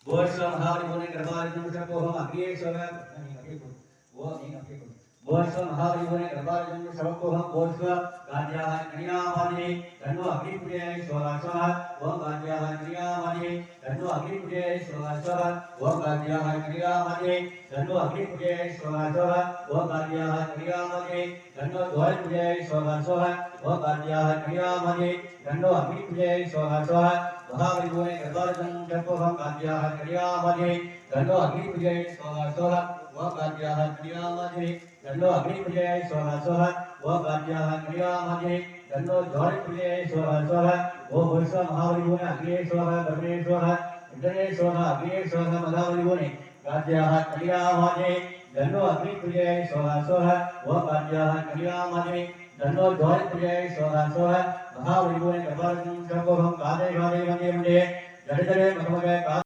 Boswa Mahavibune Garbharajam Shakoham Akriyeshwara Boswa Mahavibune Garbharajam Shakoham Boswa Gadyaha Kriyamani Dhanno Akripuje Swaha Swaha Om Gadyaha Kriyamani Dhanno Akripuje Swaha Swaha Om Gadyaha Kriyamani Dhanno Akripuje Swaha Swaha Om Gadyaha Kriyamani Dhanno Dwaripuje Swaha Swaha Om Gadyaha Kriyamani Dhanno Akripuje Swaha Swaha Mahavibune Garbharajam Shakoham Gadyaha Kriyamani Dhanno Akripuje Swaha Swaha Om Gadyaha Kriyamani Dhanno Akripuje Swaha Swaha Om Gadyaha Kriyamani Dhanno Dwaripuje Swaha Swaha Om Boswa Mahavibune Akriyeshwara Dharmeshwara Indraneshwara Akriyeshwara Mahavibune Gadyaha Kriyamani Dhanno Akripuje Swaha Swaha Om Gadyaha Kriyamani Dhanno Dwaripuje Swaha Swaha Mahavibune Garbharajam Shakoham Gadyaha Kriyamani Jadidare Mahamaya